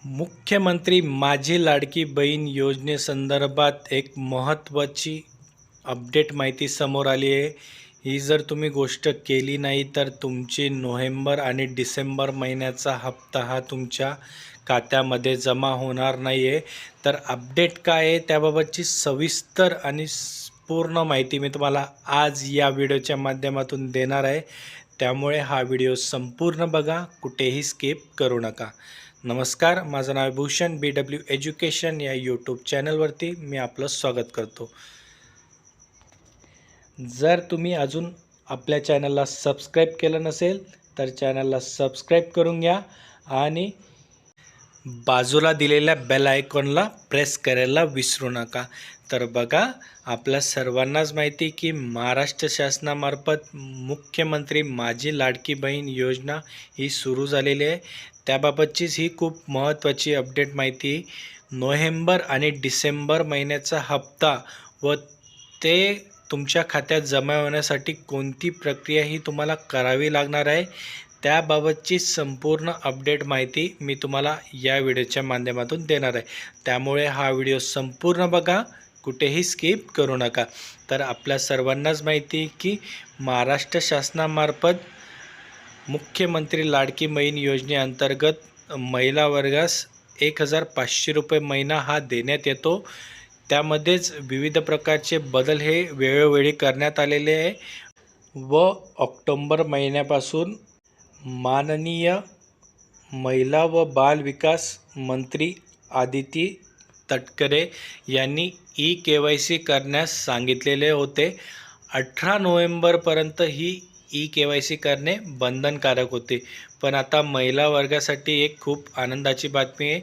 मुख्यमंत्री माझी लाडकी बहीण योजनेसंदर्भात एक महत्त्वाची अपडेट माहिती समोर आली आहे. ही जर तुम्ही गोष्ट केली नाही तर तुमची नोव्हेंबर आणि डिसेंबर महिन्याचा हप्ता हा तुमच्या खात्यामध्ये जमा होणार नाही आहे. तर अपडेट काय आहे त्याबाबतची सविस्तर आणि पूर्ण माहिती मी तुम्हाला आज या व्हिडिओच्या माध्यमातून देणार आहे. त्यामुळे हा व्हिडिओ संपूर्ण बघा, कुठेही स्किप करू नका. नमस्कार, माझं नाव भूषण. BW एज्युकेशन या यूट्यूब चॅनलवरती मी आपलं स्वागत करतो. जर तुम्ही अजून आपल्या चॅनलला सबस्क्राईब केलं नसेल तर चॅनलला सबस्क्राईब करून घ्या आणि बाजूला दिलेल्या बेल आयकॉनला प्रेस करायला विसरू नका. तर बघा, आपल्या सर्वांनाच माहिती की महाराष्ट्र शासनामार्फत मुख्यमंत्री माझी लाडकी बहीण योजना ही सुरू झालेली आहे. त्याबाबतचीच ही खूप महत्त्वाची अपडेट माहिती. नोव्हेंबर आणि डिसेंबर महिन्याचा हप्ता व ते तुमच्या खात्यात जमा होण्यासाठी कोणती प्रक्रिया ही तुम्हाला करावी लागणार आहे त्याबाबतची संपूर्ण अपडेट माहिती मी तुम्हाला या व्हिडिओच्या माध्यमातून देणार आहे. त्यामुळे हा व्हिडिओ संपूर्ण बघा, कुठेही स्किप करू नका. तर आपल्या सर्वांनाच माहिती की महाराष्ट्र शासनामार्फत मुख्यमंत्री लाडकी बहीण योजनेअंतर्गत महिला वर्गास 1,500 रुपये महिना हा देण्यात येतो. त्यामध्येच विविध प्रकारचे बदल हे वेळोवेळी करण्यात आलेले आहे व ऑक्टोंबर महिन्यापासून माननीय महिला व बाल विकास मंत्री आदिती तटकरे यांनी KYC करण्यास सांगितलेले होते. 18 नोव्हेंबरपर्यंत ही KYC करणे बंधनकारक होते. पण आता महिला वर्गासाठी एक खूप आनंदाची बातमी आहे.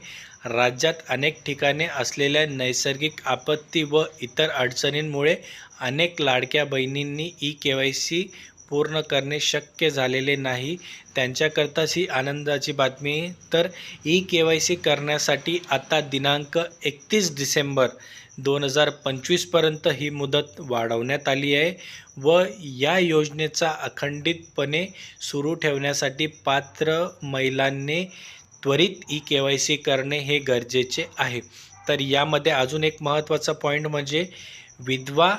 राज्यात अनेक ठिकाणी असलेल्या नैसर्गिक आपत्ती व इतर अडचणींमुळे अनेक लाडक्या बहिणींनी KYC पूर्ण करणे शक्य झालेले नाही. त्यांच्याकरताच ही आनंदाची बातमी आहे. तर KYC करण्यासाठी आता दिनांक 31 डिसेंबर 2025 पर्यंत ही मुदत वाढवण्यात आली आहे व या योजनेचा अखंडितपणे सुरू ठेवण्यासाठी पात्र महिलांनी त्वरित KYC करणे हे गरजेचे आहे. तर यामध्ये अजून एक महत्त्वाचा पॉईंट म्हणजे विधवा,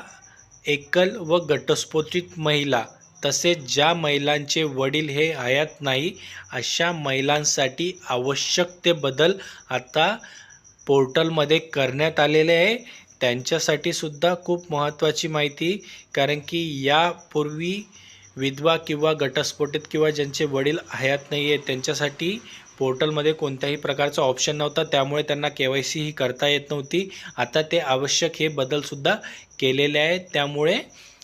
एकल व घटस्फोटित महिला तसेच ज्या महिलांचे वडील हे हयात नाही अशा महिलांसाठी आवश्यक ते बदल आता पोर्टलमध्ये करण्यात आलेले आहे. त्यांच्यासाठी सुद्धा खूप महत्त्वाची माहिती, कारण की यापूर्वी विधवा किंवा घटस्फोटित किंवा ज्यांचे वडील हयात नाही आहे त्यांच्यासाठी पोर्टलमध्ये कोणत्याही प्रकारचा ऑप्शन नव्हता. त्यामुळे त्यांना KYC ही करता येत नव्हती. आता ते आवश्यक हे बदलसुद्धा केलेले आहेत. त्यामुळे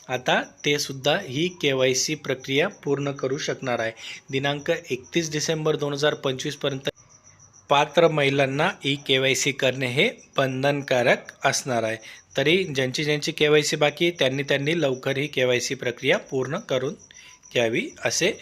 आता ते सुद्धा ही KYC प्रक्रिया पूर्ण करू शकणार आहे. दिनांक 31 डिसेंबर 2025 पर्यंत पात्र महिलांना KYC करणे हे बंधनकारक असणार आहे. तरी ज्यांची KYC बाकी त्यांनी लवकर ही KYC प्रक्रिया पूर्ण करून घ्यावी असे